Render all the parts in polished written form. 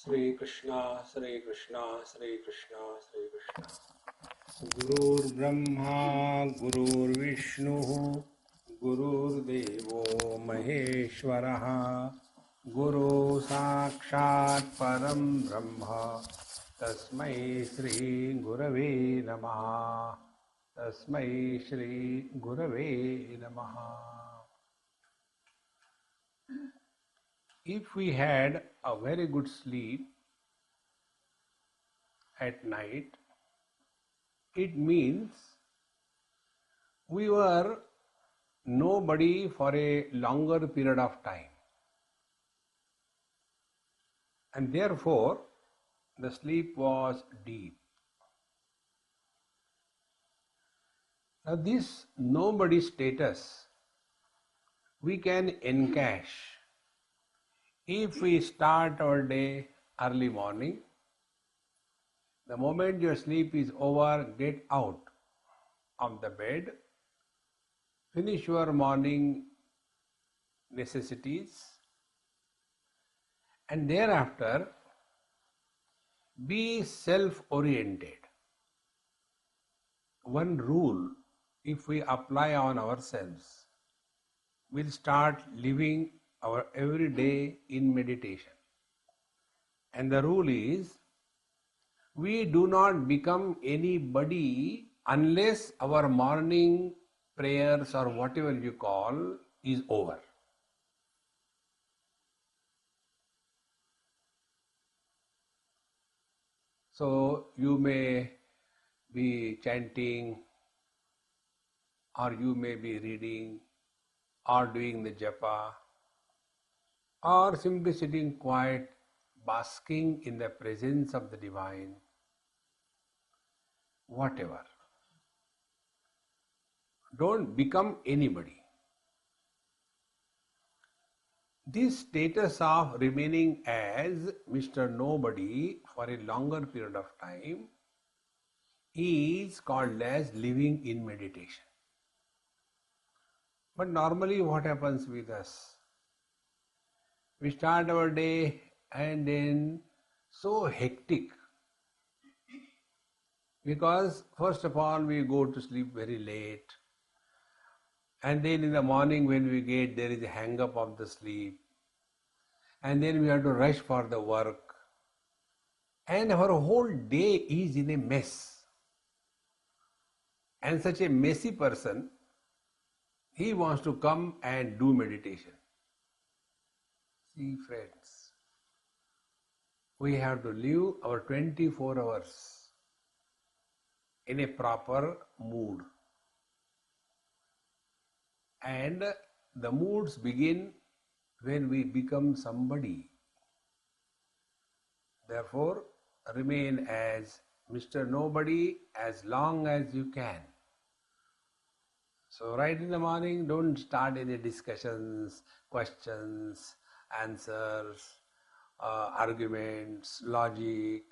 Sri Krishna, Sri Krishna, Sri Krishna, Sri Krishna. Gurur Brahma, Gurur Vishnu, Gurur Devo Maheshwaraha, Guru Sakshat Param Brahma, Tasmai Shri Gurave Namaha, Tasmai Shri Gurave Namaha. If we had a very good sleep at night, it means we were nobody for a longer period of time, and therefore the sleep was deep. Now, this nobody status we can encash if we start our day early morning. The moment your sleep is over, get out of the bed, finish your morning necessities, and thereafter be self-oriented. One rule, if we apply on ourselves, we'll start living our every day in meditation. And the rule is, we do not become anybody unless our morning prayers or whatever you call is over. So you may be chanting, or you may be reading, or doing the japa, or simply sitting quiet, basking in the presence of the divine, whatever. Don't become anybody. This status of remaining as Mr. Nobody for a longer period of time is called as living in meditation. But normally what happens with us? We start our day and then so hectic, because first of all we go to sleep very late, and then in the morning when we get, there is a hang up of the sleep, and then we have to rush for the work, and our whole day is in a mess. And such a messy person, he wants to come and do meditation. See friends, we have to live our 24 hours in a proper mood. And the moods begin when we become somebody. Therefore, remain as Mr. Nobody as long as you can. So right in the morning, don't start any discussions, questions, answers, arguments, logic,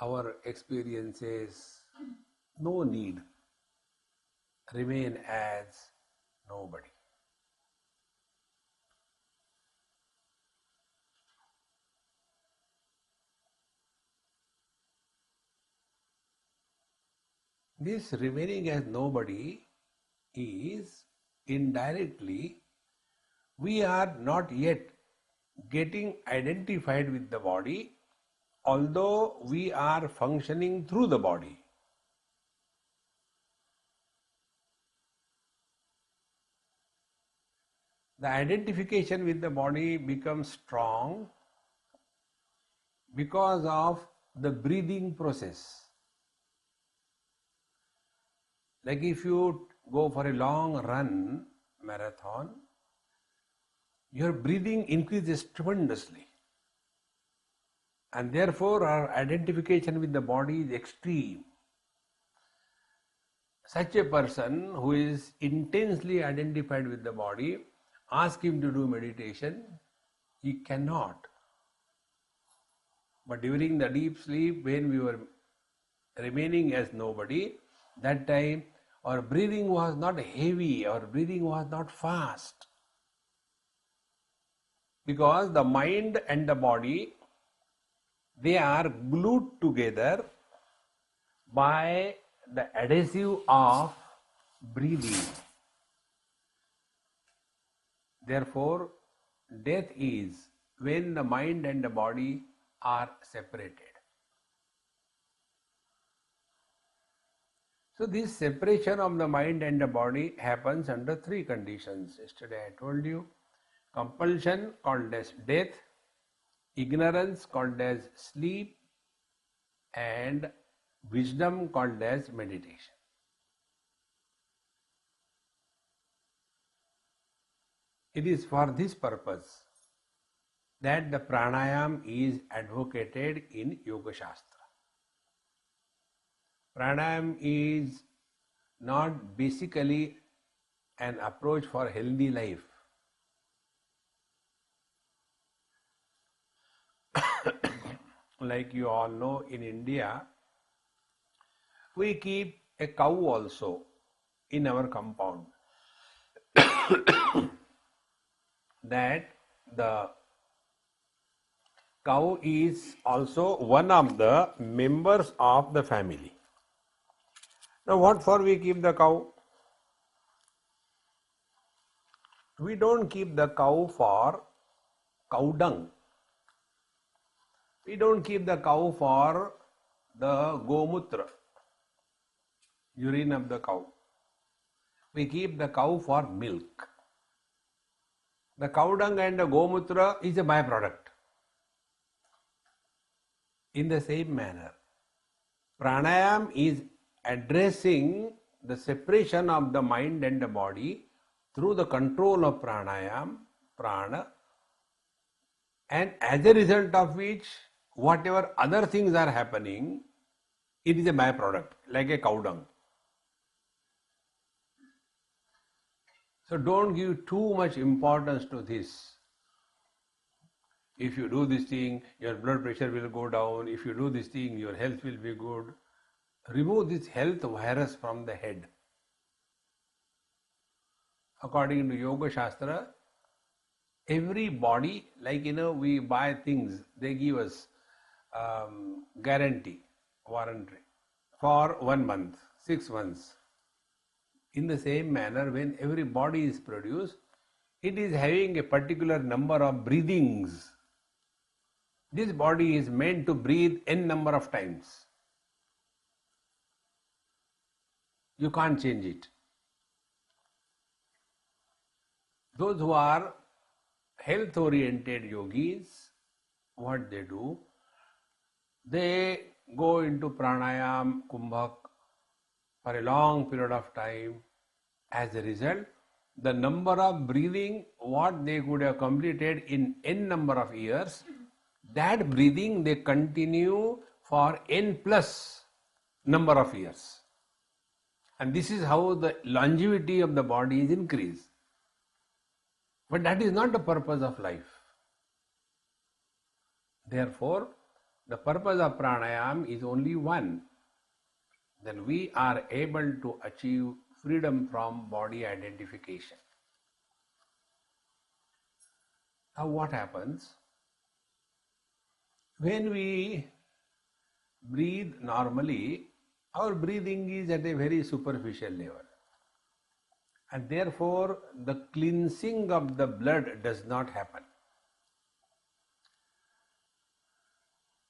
our experiences. No need. Remain as nobody. This remaining as nobody is indirectly, we are not yet getting identified with the body, although we are functioning through the body. The identification with the body becomes strong because of the breathing process. Like if you go for a long run, marathon, your breathing increases tremendously. And therefore our identification with the body is extreme. Such a person who is intensely identified with the body, ask him to do meditation, he cannot. But during the deep sleep, when we were remaining as nobody, that time our breathing was not heavy, our breathing was not fast. Because the mind and the body they are glued together by the adhesive of breathing. Therefore, death is when the mind and the body are separated. So this separation of the mind and the body happens under three conditions. Yesterday I told you: compulsion called as death, ignorance called as sleep, and wisdom called as meditation. It is for this purpose that the pranayam is advocated in Yoga Shastra. Pranayam is not basically an approach for healthy life. Like you all know, in India, we keep a cow also in our compound. That the cow is also one of the members of the family. Now, what for we keep the cow? We don't keep the cow for cow dung. We don't keep the cow for the gomutra, urine of the cow. We keep the cow for milk. The cow dung and the gomutra is a byproduct. In the same manner, pranayam is addressing the separation of the mind and the body through the control of pranayam, prana, and as a result of which, whatever other things are happening, it is a byproduct, like a cow dung. So don't give too much importance to this. If you do this thing, your blood pressure will go down. If you do this thing, your health will be good. Remove this health virus from the head. According to Yoga Shastra, every body, like we buy things, they give us warranty for 1 month, 6 months. In the same manner, when every body is produced, it is having a particular number of breathings. This body is meant to breathe n number of times. You can't change it. Those who are health-oriented yogis, what they do, they go into pranayam, kumbhak for a long period of time. As a result, the number of breathing what they could have completed in n number of years, that breathing they continue for n plus number of years. And this is how the longevity of the body is increased. But that is not the purpose of life. Therefore, the purpose of pranayam is only one. Then we are able to achieve freedom from body identification. Now what happens? When we breathe normally, our breathing is at a very superficial level. And therefore, the cleansing of the blood does not happen.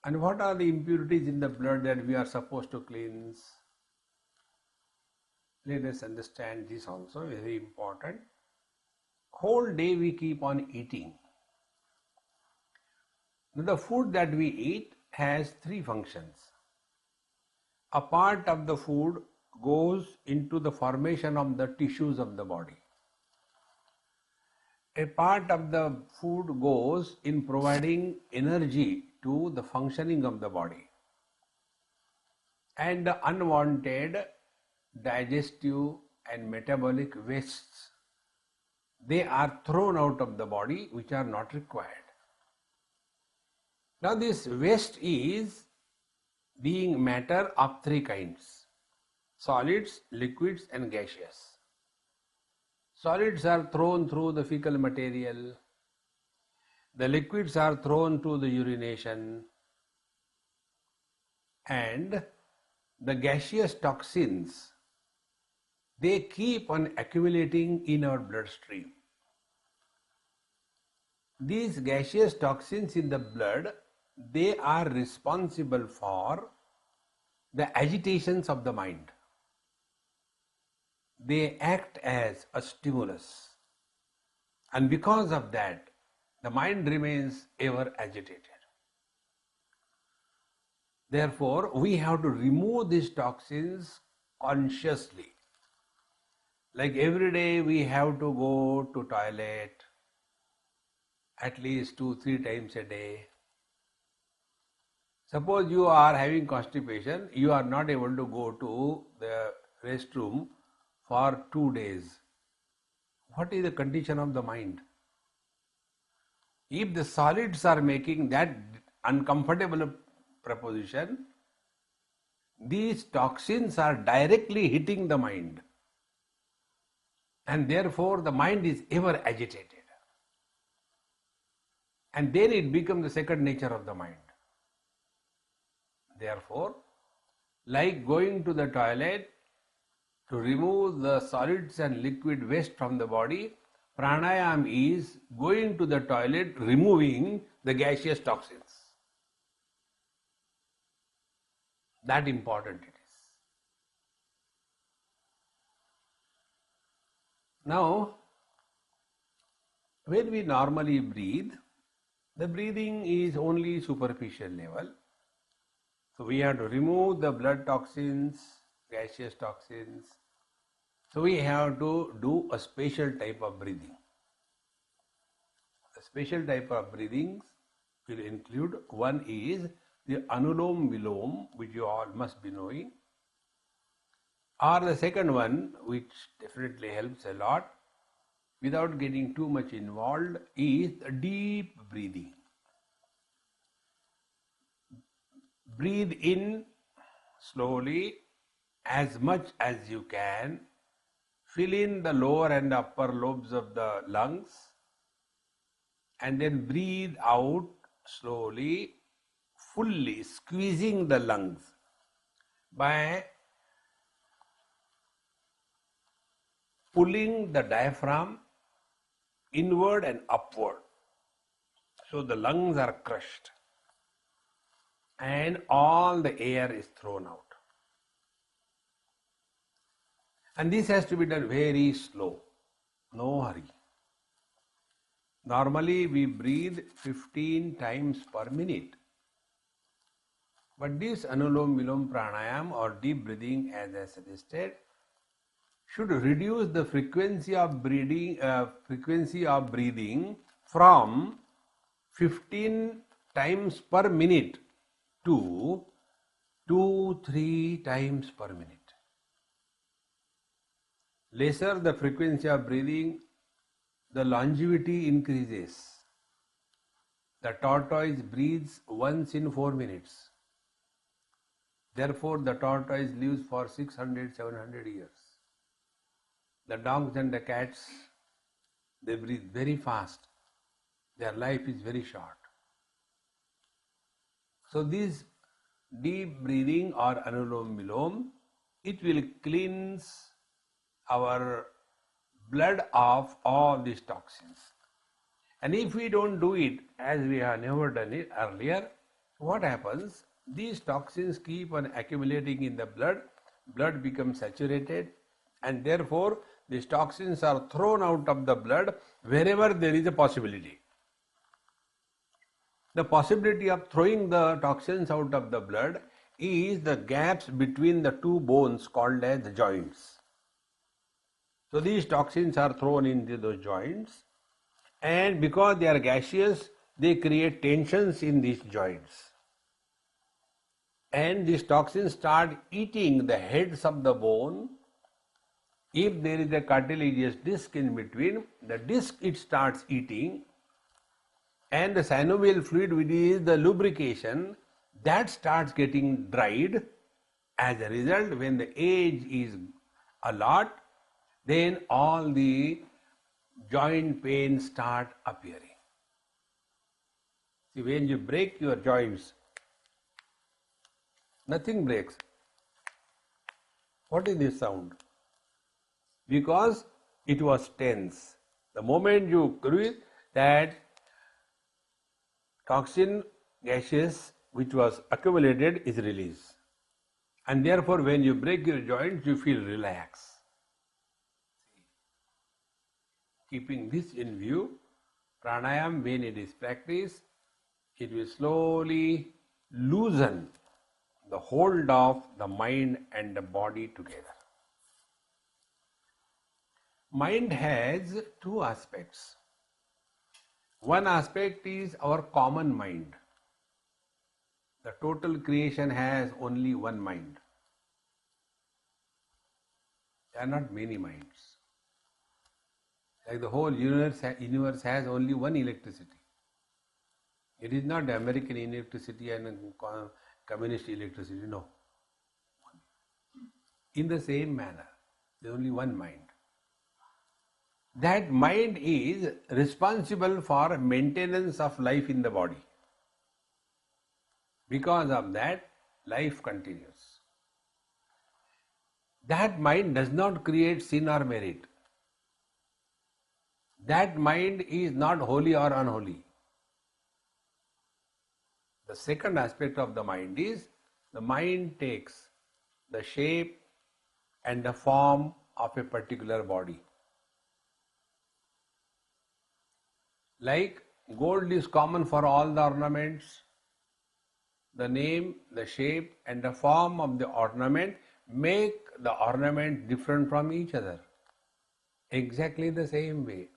And what are the impurities in the blood that we are supposed to cleanse? Let us understand this also, very important. Whole day we keep on eating. The food that we eat has three functions. A part of the food goes into the formation of the tissues of the body. A part of the food goes in providing energy to the functioning of the body. And the unwanted digestive and metabolic wastes, they are thrown out of the body, which are not required. Now this waste is being matter of three kinds: solids, liquids and gaseous. Solids are thrown through the fecal material. The liquids are thrown through the urination. and the gaseous toxins, they keep on accumulating in our bloodstream. These gaseous toxins in the blood, they are responsible for the agitations of the mind. They act as a stimulus. And because of that, the mind remains ever agitated. Therefore, we have to remove these toxins consciously. Like every day we have to go to toilet at least 2-3 times a day. Suppose you are having constipation, you are not able to go to the restroom for 2 days. What is the condition of the mind? If the solids are making that uncomfortable proposition, these toxins are directly hitting the mind. And therefore the mind is ever agitated. And then it becomes the second nature of the mind. Therefore, like going to the toilet to remove the solids and liquid waste from the body, pranayam is going to the toilet, removing the gaseous toxins. That important it is. Now, when we normally breathe, the breathing is only superficial level. So we have to remove the blood toxins, gaseous toxins. So we have to do a special type of breathing. The special type of breathings will include, one is the Anulom Vilom, which you all must be knowing. Or the second one, which definitely helps a lot, without getting too much involved, is deep breathing. Breathe in slowly as much as you can. Fill in the lower and upper lobes of the lungs, and then breathe out slowly, fully squeezing the lungs by pulling the diaphragm inward and upward. So the lungs are crushed and all the air is thrown out. And this has to be done very slow, no hurry. Normally we breathe 15 times per minute. But this Anulom Vilom Pranayam or deep breathing, as I suggested, should reduce the frequency of breathing from 15 times per minute to 2-3 times per minute. Lesser the frequency of breathing, the longevity increases. The tortoise breathes once in 4 minutes. Therefore, the tortoise lives for 600-700 years. The dogs and the cats, they breathe very fast. Their life is very short. So this deep breathing or Anulom Vilom, it will cleanse our blood of all these toxins. And if we don't do it, as we have never done it earlier, what happens? These toxins keep on accumulating in the blood becomes saturated, and therefore these toxins are thrown out of the blood wherever there is a possibility. The possibility of throwing the toxins out of the blood is the gaps between the two bones called as the joints. So these toxins are thrown into those joints, and because they are gaseous, they create tensions in these joints. And these toxins start eating the heads of the bone. If there is a cartilaginous disc in between, the disc it starts eating, and the synovial fluid, which is the lubrication, that starts getting dried. As a result, when the age is a lot, then all the joint pains start appearing. See, when you break your joints, Nothing breaks. What is this sound? Because it was tense. The moment you breathe, that toxin gaseous which was accumulated is released. And therefore, when you break your joints, you feel relaxed. Keeping this in view, pranayam, when it is practiced, it will slowly loosen the hold of the mind and the body together. Mind has two aspects. One aspect is our common mind. The total creation has only one mind. There are not many minds. Like the whole universe has only one electricity. It is not the American electricity and communist electricity, no. In the same manner, there is only one mind. That mind is responsible for maintenance of life in the body. Because of that, life continues. That mind does not create sin or merit. That mind is not holy or unholy. The second aspect of the mind is the mind takes the shape and the form of a particular body. Like gold is common for all the ornaments, the name, the shape and the form of the ornament make the ornament different from each other. Exactly the same way.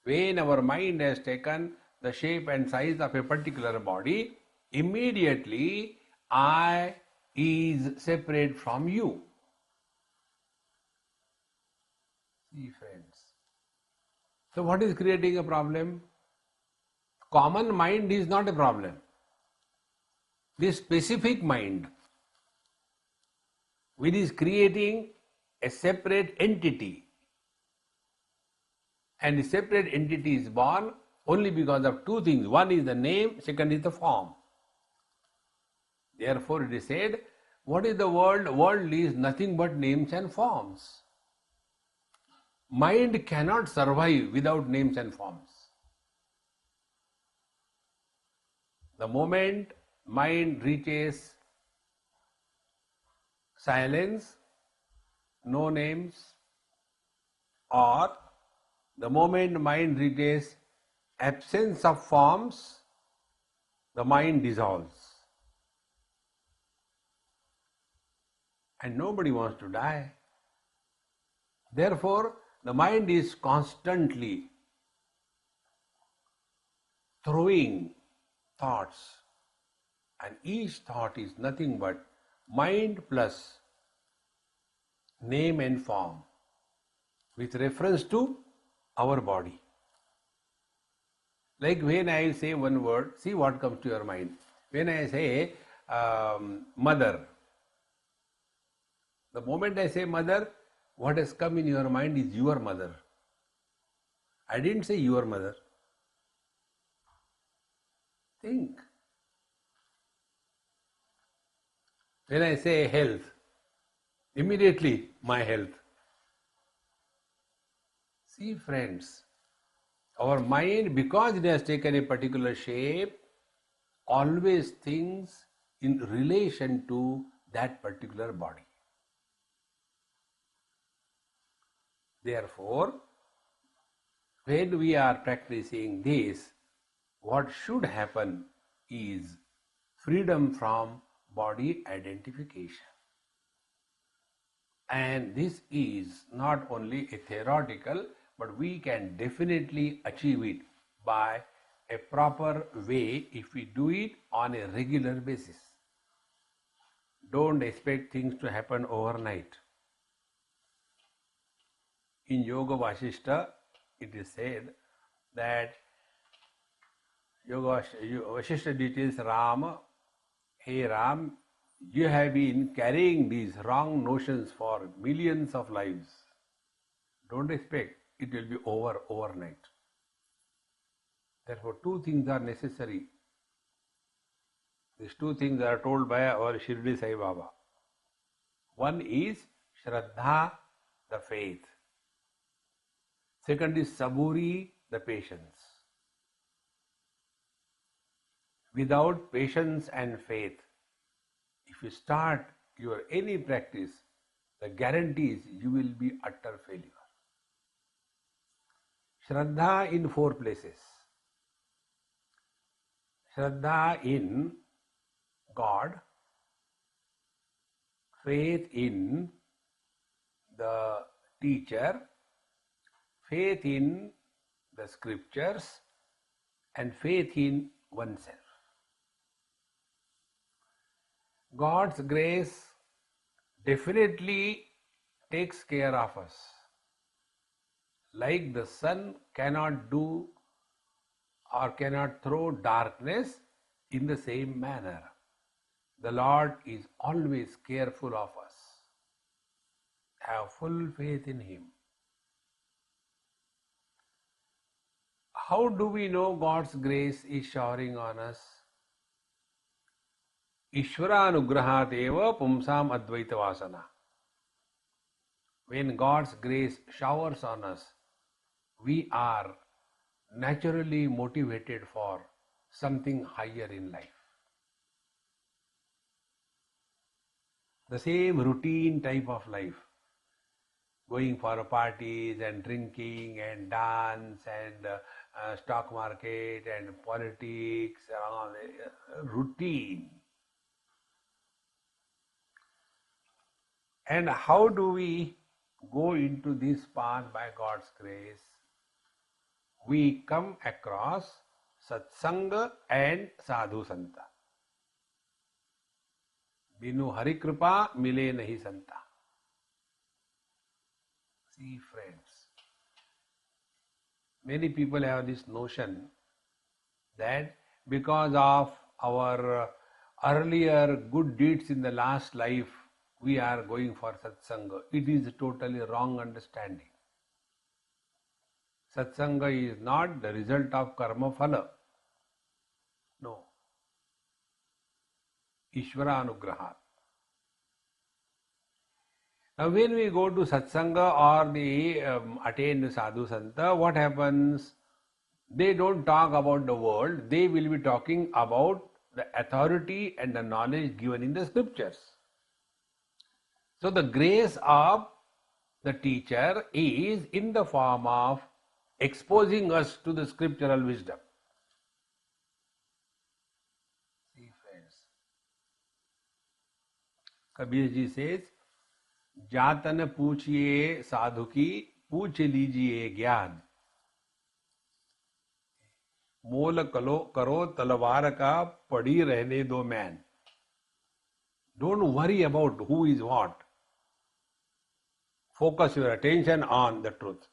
When our mind has taken the shape and size of a particular body, immediately I is separate from you. See, friends. So what is creating a problem? Common mind is not a problem. This specific mind, which is creating a separate entity, and the separate entity is born only because of two things. One is the name, second is the form. Therefore it is said, what is the world? World is nothing but names and forms. Mind cannot survive without names and forms. The moment mind reaches silence, no names, or the moment mind reaches absence of forms, the mind dissolves. And nobody wants to die. Therefore, the mind is constantly throwing thoughts, and each thought is nothing but mind plus name and form with reference to our body. Like when I say one word, see what comes to your mind. When I say mother, the moment I say mother, what has come in your mind is your mother. I didn't say your mother. Think. When I say health, immediately my health. See, friends, our mind, because it has taken a particular shape, always thinks in relation to that particular body. Therefore, when we are practicing this, what should happen is freedom from body identification. And this is not only a theoretical, but we can definitely achieve it by a proper way if we do it on a regular basis. Don't expect things to happen overnight. In Yoga Vasishta, it is said that Yoga Vasishta details Ram, hey Ram, you have been carrying these wrong notions for millions of lives. Don't expect it will be over overnight. Therefore, two things are necessary. These two things are told by our Shirdi Sai Baba. One is Shraddha, the faith. Second is Saburi, the patience. Without patience and faith, if you start your any practice, the guarantee is you will be utter failure. Shraddha in four places. Shraddha in God, faith in the teacher, faith in the scriptures, and faith in oneself. God's grace definitely takes care of us. Like the sun cannot do or cannot throw darkness, in the same manner, the Lord is always careful of us. Have full faith in Him. How do we know God's grace is showering on us? Ishvaranugrahat eva pumsam advaita vasana. When God's grace showers on us, we are naturally motivated for something higher in life. The same routine type of life, going for parties and drinking and dance and stock market and politics, routine. And how do we go into this path by God's grace? We come across satsanga and sadhu santa. Binu hari kripa mile nahi santa. See, friends, many people have this notion that because of our earlier good deeds in the last life, we are going for satsanga. It is a totally wrong understanding. Satsanga is not the result of karma phala. No. Ishvara anugrahat. Now when we go to satsanga or the attain sadhu santa, what happens? They don't talk about the world. They will be talking about the authority and the knowledge given in the scriptures. So the grace of the teacher is in the form of exposing us to the scriptural wisdom. See, friends, Kabir ji says, जातन पूछिए साधु की, पूछ लीजिए ज्ञान, मोल करो तलवार का, पड़ी रहने दो man. Don't worry about who is what. Focus your attention on the truth.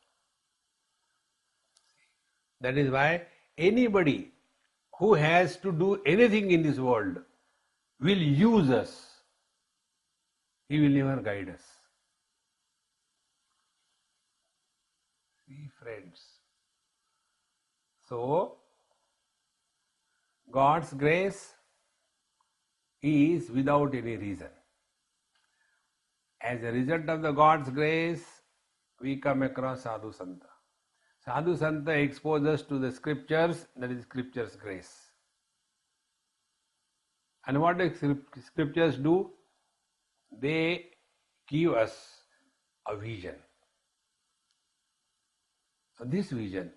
That is why anybody who has to do anything in this world will use us. He will never guide us. See, friends. So, God's grace is without any reason. As a result of the God's grace, we come across Sadhu Santa. Sadhu Santa expose us to the scriptures, that is scripture's grace. And what do scriptures do? They give us a vision. So this vision,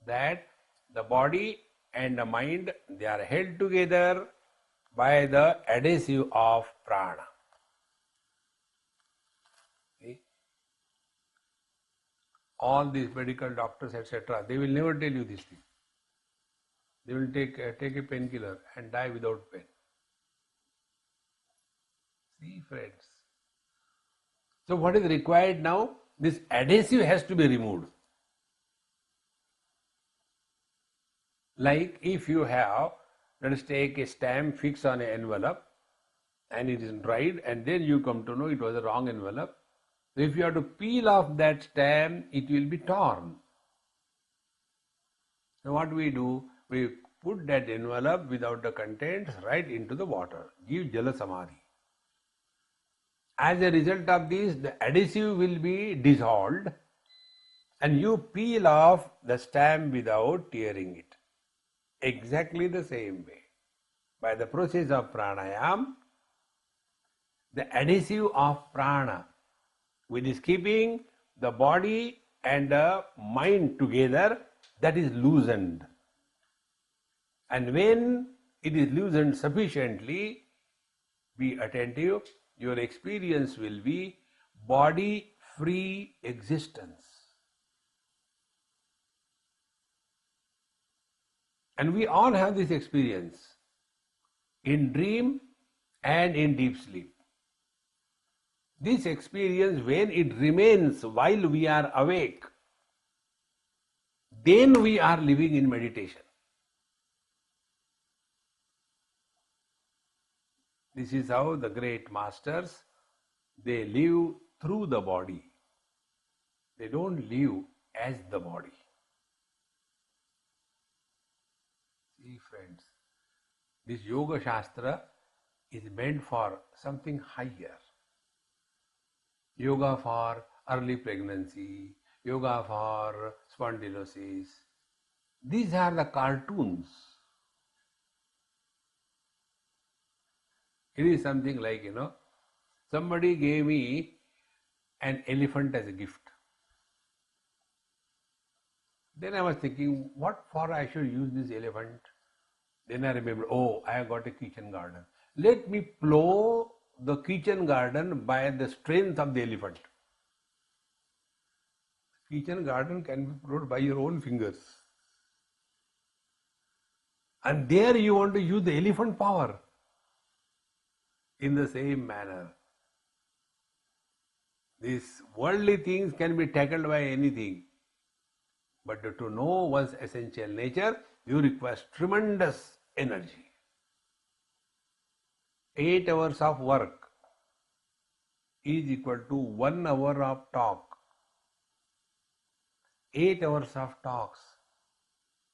that the body and the mind, they are held together by the adhesive of prana. See? All these medical doctors, etc., they will never tell you this thing. They will take a painkiller and die without pain. See, friends. So what is required now? This adhesive has to be removed. Like if you have, let us take a stamp fixed on an envelope and it is dried, and then you come to know it was a wrong envelope. So if you have to peel off that stamp, it will be torn. So what we do? We put that envelope without the contents right into the water. Give Jala Samadhi. As a result of this, the adhesive will be dissolved and you peel off the stamp without tearing it. Exactly the same way. By the process of pranayam, the adhesive of prana, which is keeping the body and the mind together, that is loosened. And when it is loosened sufficiently, be attentive, your experience will be body-free existence. And we all have this experience in dream and in deep sleep. This experience, when it remains while we are awake, then we are living in meditation. This is how the great masters, they live through the body. They don't live as the body. See friends, this Yoga Shastra is meant for something higher. Yoga for early pregnancy, yoga for spondylosis. These are the cartoons. It is something like, somebody gave me an elephant as a gift. Then I was thinking, what for I should use this elephant? Then I remembered, I have got a kitchen garden. Let me plow the kitchen garden by the strength of the elephant. Kitchen garden can be plowed by your own fingers. And there you want to use the elephant power. In the same manner, these worldly things can be tackled by anything. But to know one's essential nature, you require tremendous energy. 8 hours of work is equal to 1 hour of talk. 8 hours of talks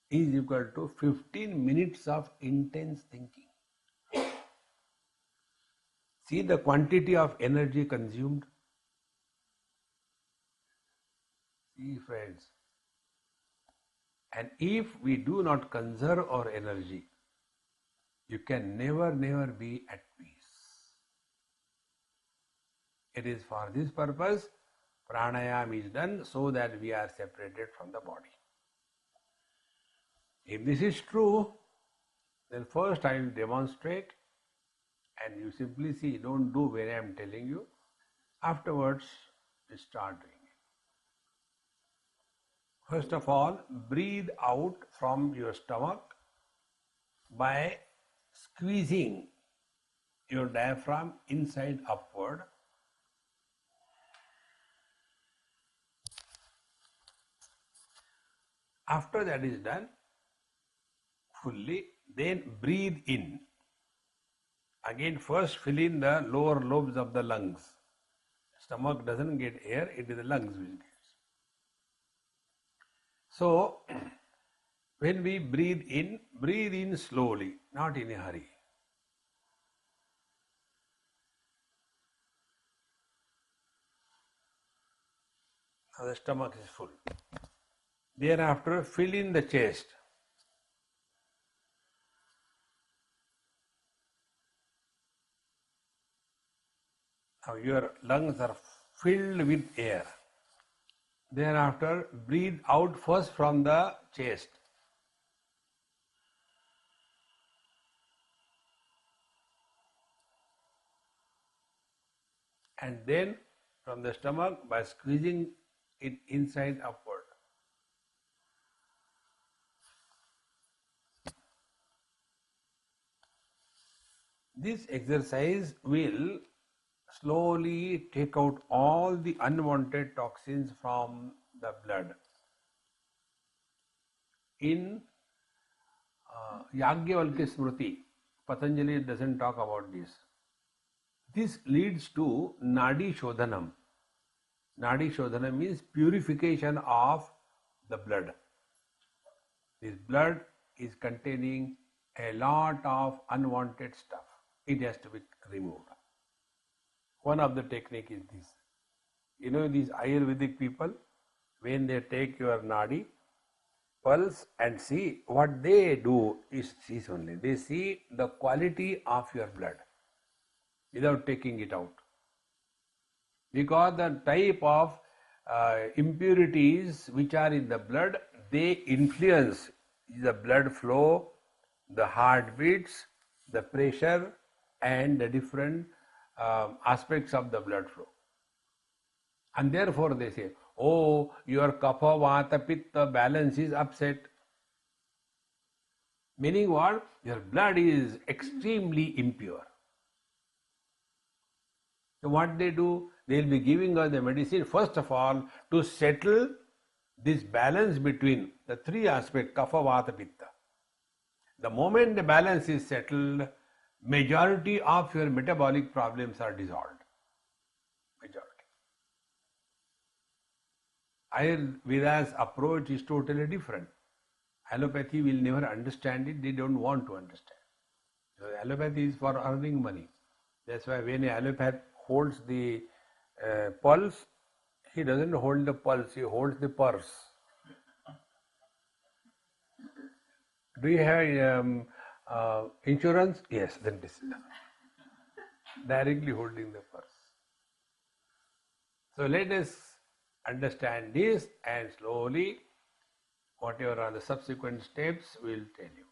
is equal to 15 minutes of intense thinking. See the quantity of energy consumed. See friends, and if we do not conserve our energy, you can never be at peace. It is for this purpose pranayam is done, so that we are separated from the body. If this is true, then first I will demonstrate, and you simply see, don't do when I am telling you. Afterwards, you start doing it. First of all, breathe out from your stomach by squeezing your diaphragm inside upward. After that is done fully, then breathe in. Again, first fill in the lower lobes of the lungs. Stomach doesn't get air, it is the lungs which gets. So, when we breathe in slowly, not in a hurry. Now the stomach is full. Thereafter, fill in the chest. Now your lungs are filled with air. Thereafter, breathe out first from the chest. And then from the stomach by squeezing it inside upward. This exercise will slowly take out all the unwanted toxins from the blood. In Yagyavalkya Smriti, Patanjali doesn't talk about this. This leads to Nadi Shodhanam. Nadi Shodhanam means purification of the blood. This blood is containing a lot of unwanted stuff. It has to be removed. One of the technique is this. You know, these Ayurvedic people, when they take your nadi, pulse and see, what they do is this only. They see the quality of your blood without taking it out. Because the type of impurities which are in the blood, they influence the blood flow, the heartbeats, the pressure, and the different aspects of the blood flow. And therefore they say, oh, your kapha, vata, pitta balance is upset. Meaning what? Your blood is extremely impure. So what they do? They will be giving us the medicine first of all to settle this balance between the three aspects, kapha, vata, pitta. The moment the balance is settled, majority of your metabolic problems are dissolved. Majority. Ayurveda's approach is totally different. Allopathy will never understand it, they don't want to understand. So allopathy is for earning money. That's why when an allopath holds the pulse, he doesn't hold the pulse, he holds the purse. Do you have insurance? Yes, then this is directly holding the purse. So let us understand this, and slowly, whatever are the subsequent steps, we will tell you.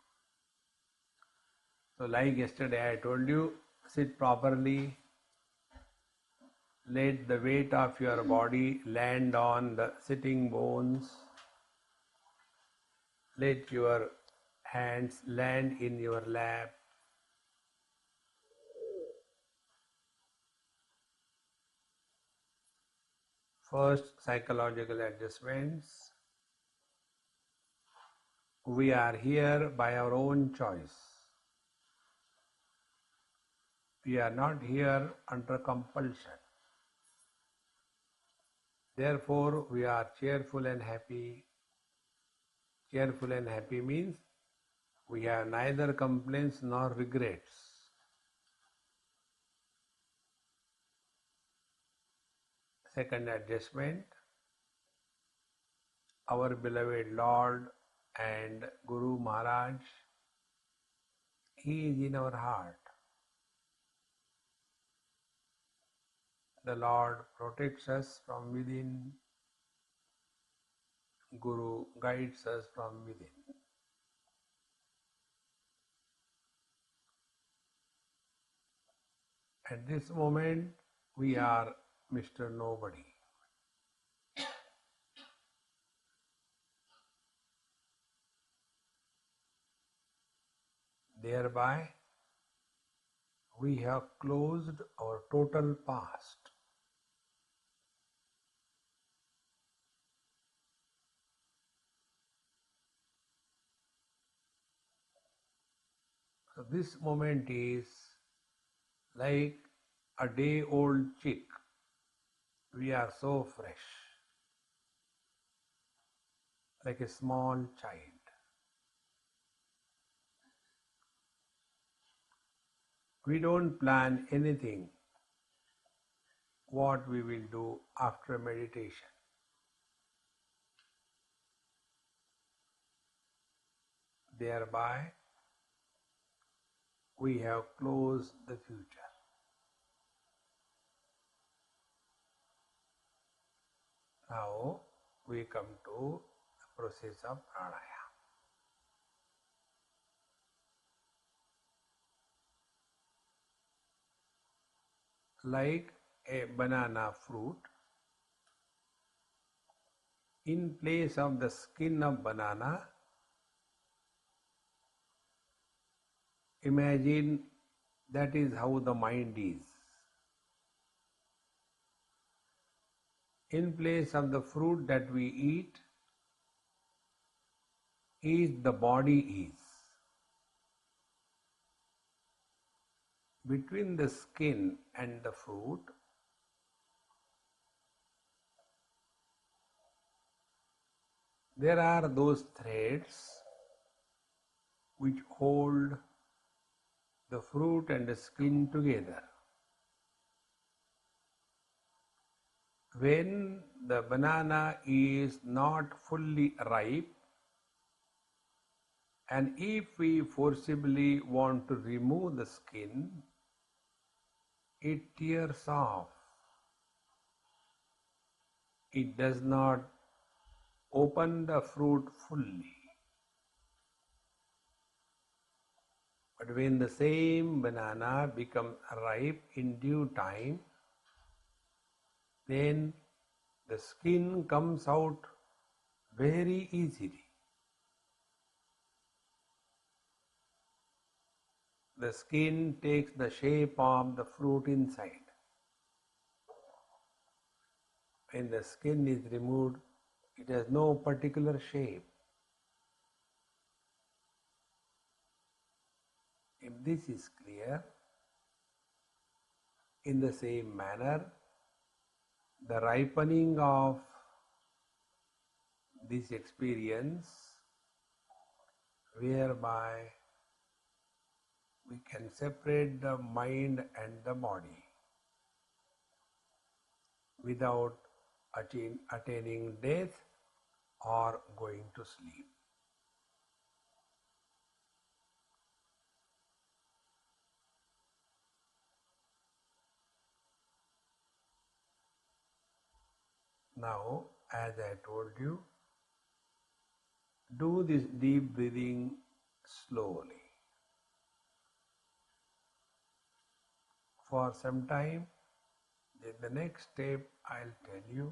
So like yesterday I told you, sit properly, let the weight of your body land on the sitting bones, let your hands land in your lap. First, psychological adjustments. We are here by our own choice. We are not here under compulsion. Therefore, we are cheerful and happy. Cheerful and happy means we have neither complaints nor regrets. Second adjustment, our beloved Lord and Guru Maharaj, He is in our heart. The Lord protects us from within. Guru guides us from within. At this moment, we are Mr. Nobody. Thereby, we have closed our total past. So this moment is like a day-old chick. We are so fresh, like a small child. We don't plan anything what we will do after meditation. Thereby, we have closed the future. Now, we come to the process of pranayama. Like a banana fruit, in place of the skin of banana, imagine that is how the mind is. In place of the fruit that we eat, is the body is. Between the skin and the fruit, there are those threads which hold the fruit and the skin together. When the banana is not fully ripe, and if we forcibly want to remove the skin, it tears off. It does not open the fruit fully. But when the same banana becomes ripe in due time, then the skin comes out very easily. The skin takes the shape of the fruit inside. When the skin is removed, it has no particular shape. If this is clear, in the same manner, the ripening of this experience, whereby we can separate the mind and the body without attaining death or going to sleep. Now, as I told you, do this deep breathing slowly. For some time, in the next step, I'll tell you.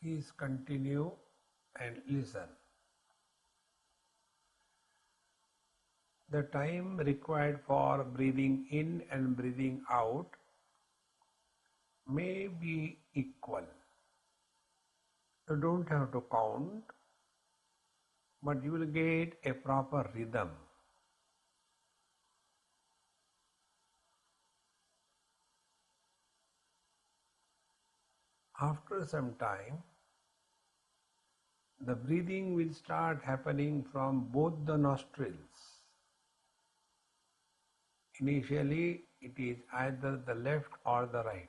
Please continue and listen. The time required for breathing in and breathing out may be equal. You don't have to count, but you will get a proper rhythm. After some time, the breathing will start happening from both the nostrils. Initially, it is either the left or the right.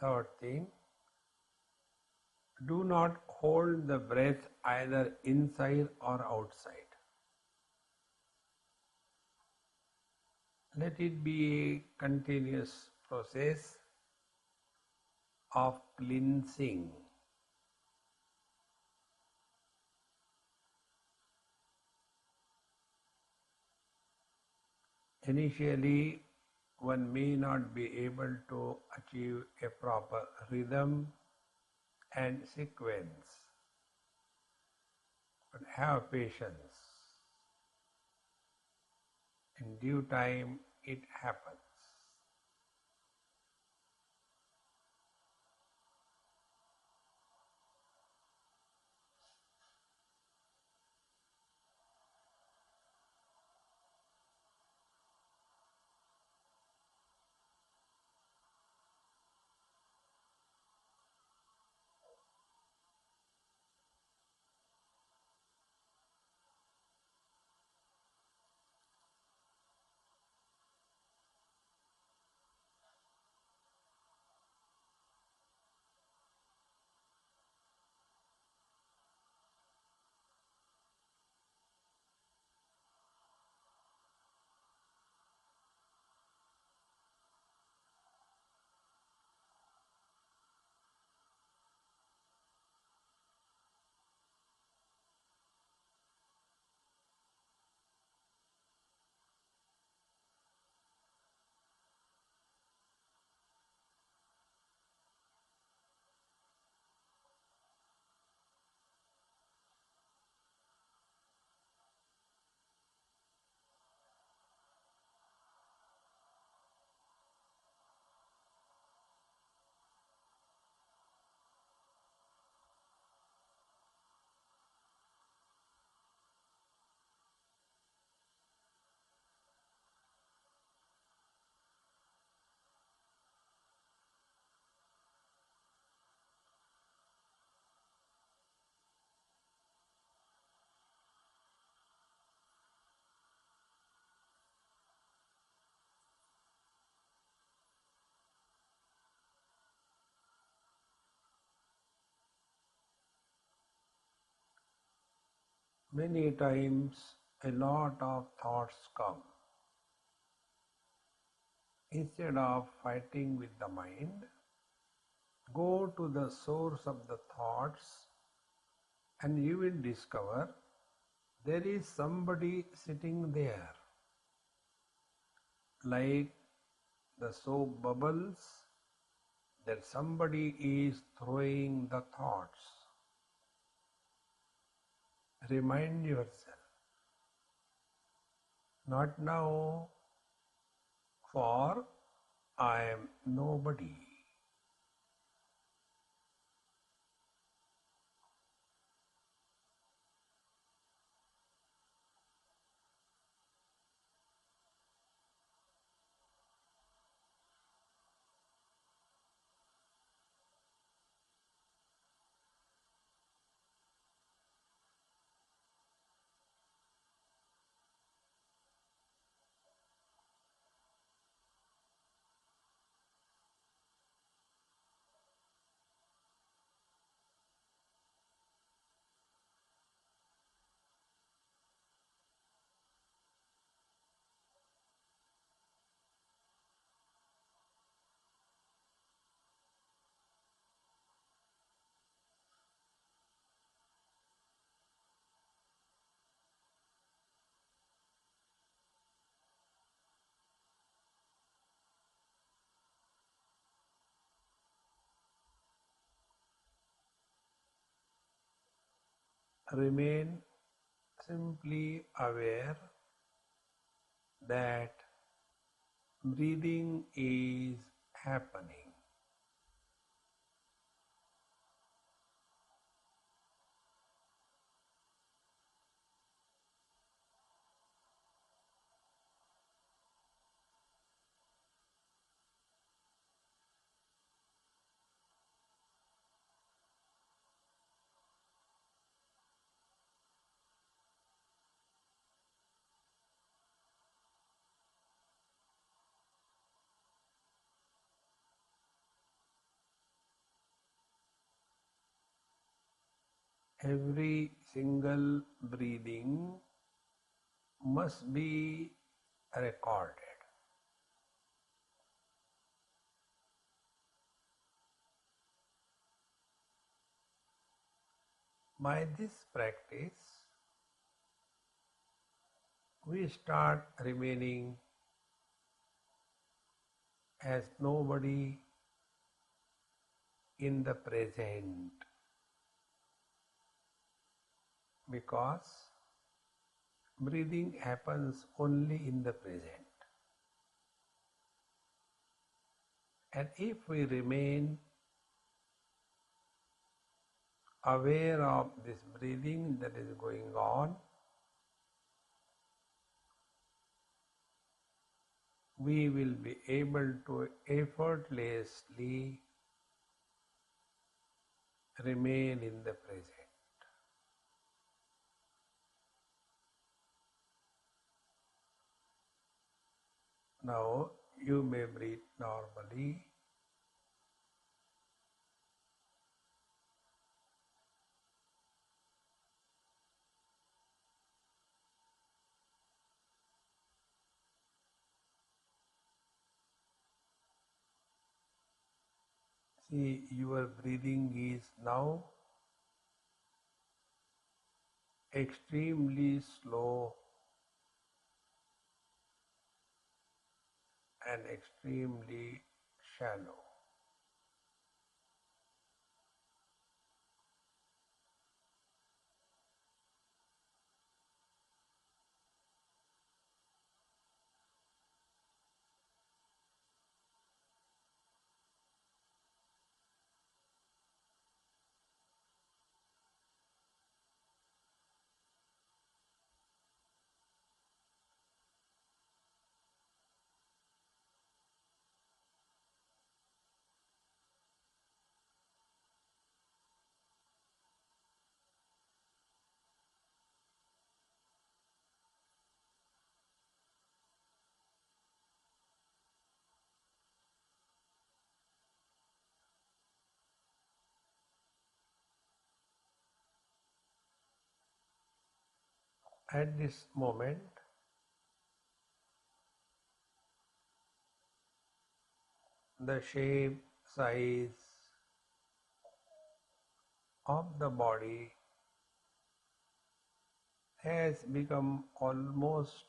Third thing, do not hold the breath either inside or outside. Let it be a continuous process of cleansing. Initially, one may not be able to achieve a proper rhythm and sequence, but have patience. In due time, it happens. Many times, a lot of thoughts come. Instead of fighting with the mind, go to the source of the thoughts and you will discover there is somebody sitting there. Like the soap bubbles, that somebody is throwing the thoughts. Remind yourself, not now, for I am nobody. remain simply aware that breathing is happening. Every single breathing must be recorded. By this practice, we start remaining as nobody in the present, because breathing happens only in the present. And if we remain aware of this breathing that is going on, we will be able to effortlessly remain in the present. Now you may breathe normally. See, your breathing is now extremely slow and extremely shallow. At this moment, the shape, size of the body has become almost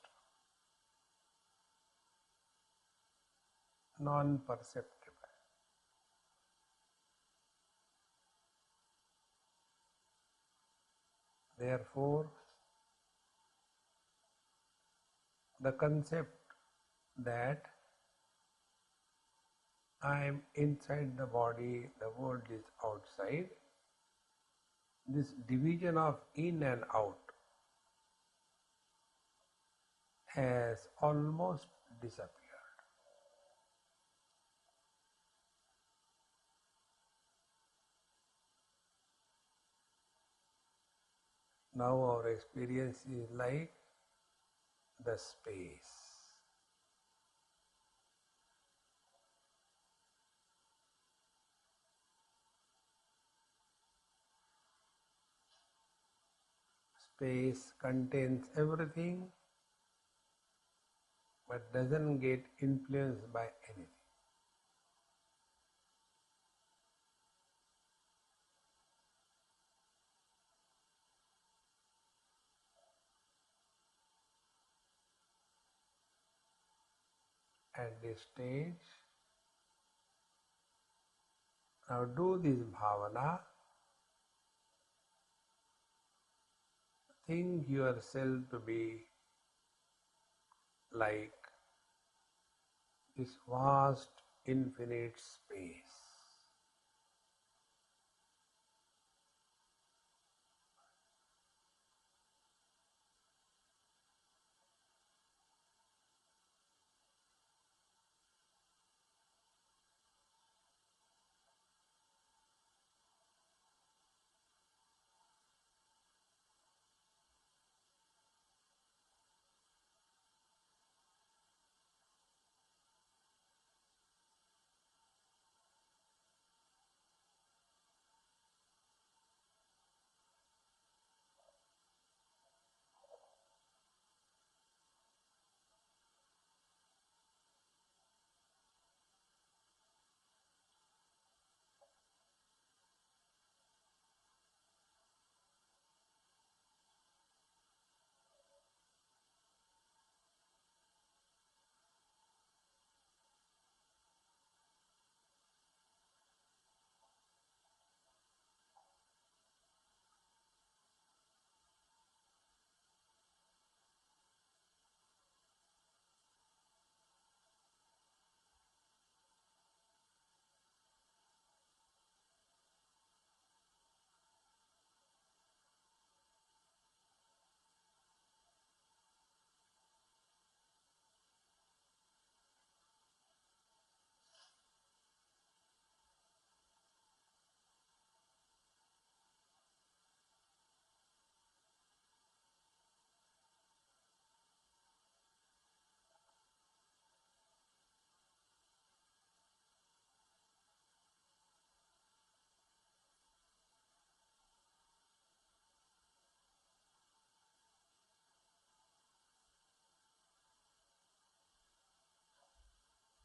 non-perceptible. Therefore, the concept that I am inside the body, the world is outside, this division of in and out has almost disappeared. Now our experience is like the space. Space contains everything but doesn't get influenced by anything. At this stage, now do this bhavana think yourself to be like this vast infinite space.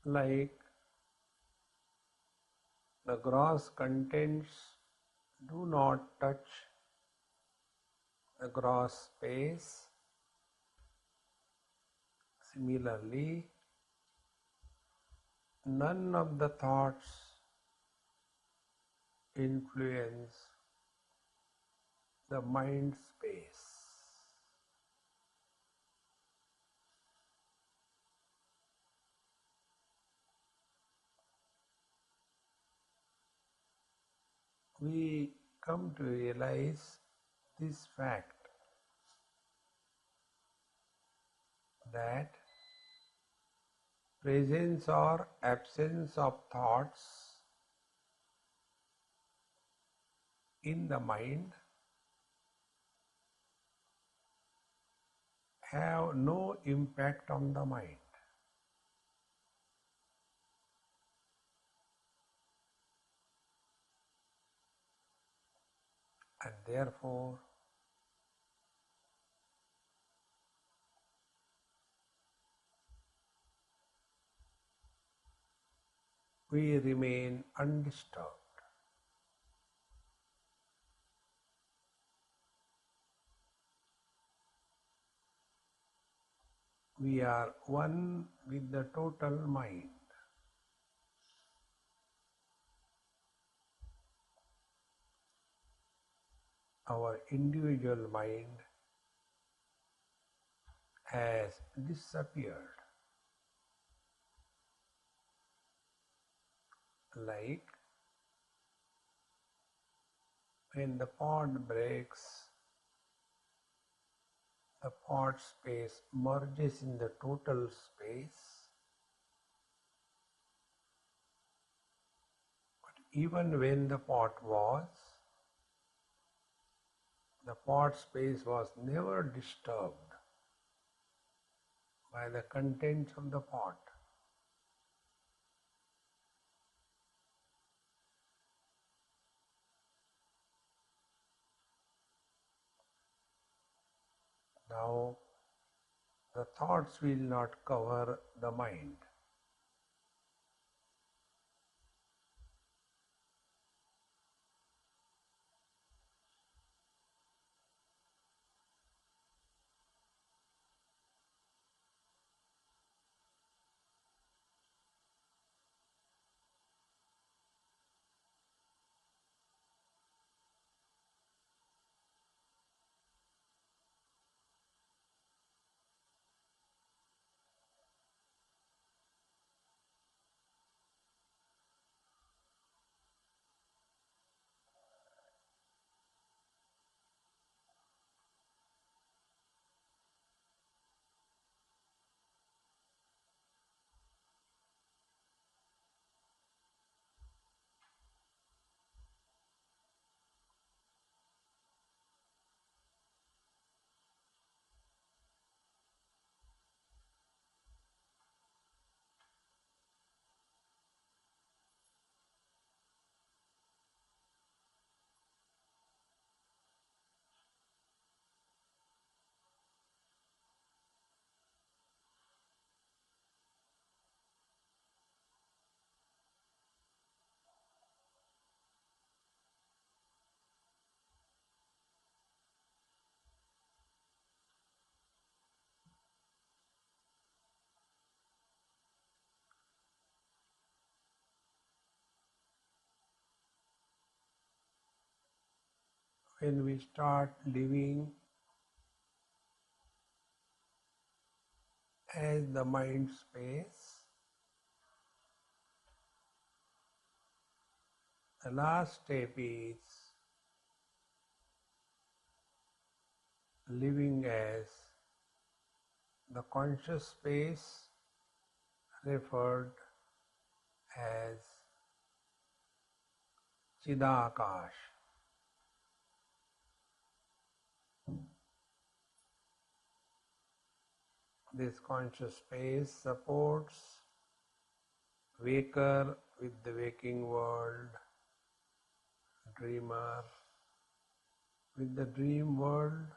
Like the gross contents do not touch the gross space, similarly, none of the thoughts influence the mind space. We come to realize this fact that presence or absence of thoughts in the mind have no impact on the mind, and therefore we remain undisturbed. We are one with the total mind. Our individual mind has disappeared, like when the pot breaks, the pot space merges in the total space. But even when the pot space was never disturbed by the contents of the pot. Now, the thoughts will not cover the mind. when we start living as the mind space, the last step is living as the conscious space referred as Chidakash. This conscious space supports waker with the waking world, dreamer with the dream world,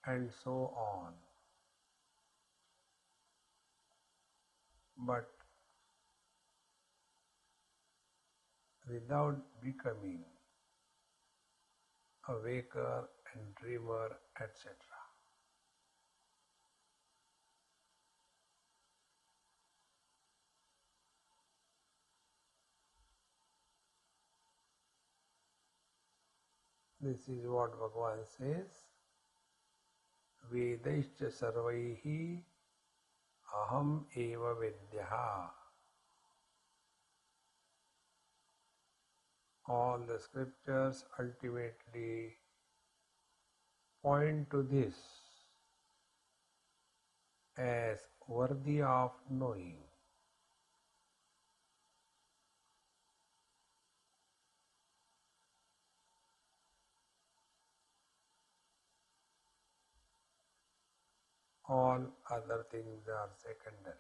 and so on. But without becoming a waker and dreamer, etc. This is what Bhagavan says. Vedaischa sarvaihi aham eva vidyaha. All the scriptures ultimately point to this as worthy of knowing. All other things are secondary.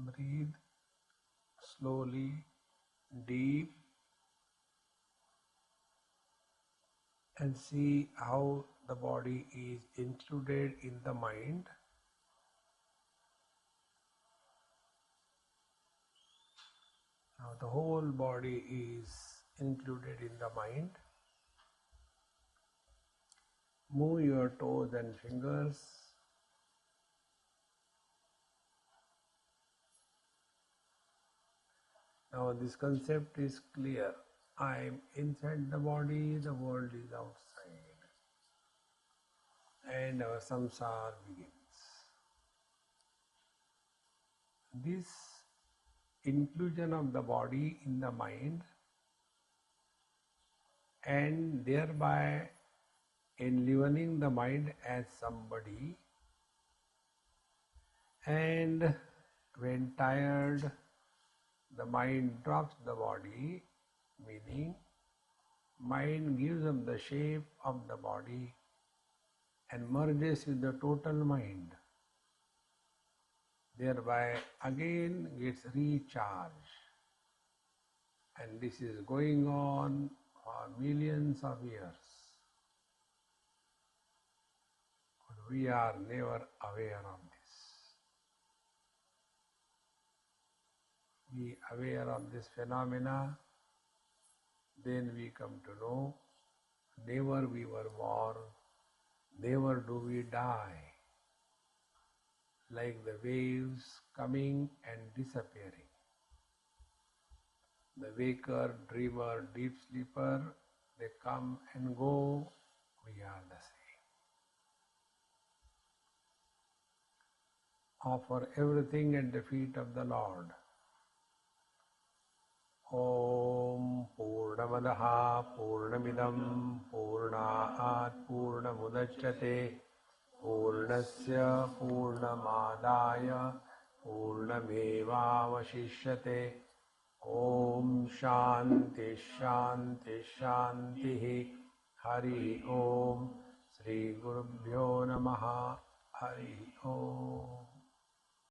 Breathe slowly, deep, and see how the body is included in the mind. Now the whole body is included in the mind. Move your toes and fingers. Now this concept is clear. I am inside the body, the world is outside. And our samsara begins. This inclusion of the body in the mind and thereby enlivening the mind as somebody, and when tired the mind drops the body, meaning mind gives up the shape of the body and merges with the total mind, thereby again gets recharged. And this is going on for millions of years. But we are never aware of this. We are aware of this phenomena, then we come to know never we were born, never do we die, like the waves coming and disappearing. The waker, dreamer, deep sleeper, they come and go, we are the same. Offer everything at the feet of the Lord. Om Purnamadaha Purnamidam Purnaat Purnamudachyate Purnasya Purnamadaya Purnamevavashishyate. Om Shanti Shanti Shanti. Hari Om. Sri Gurubhyo Namaha. Hari Om.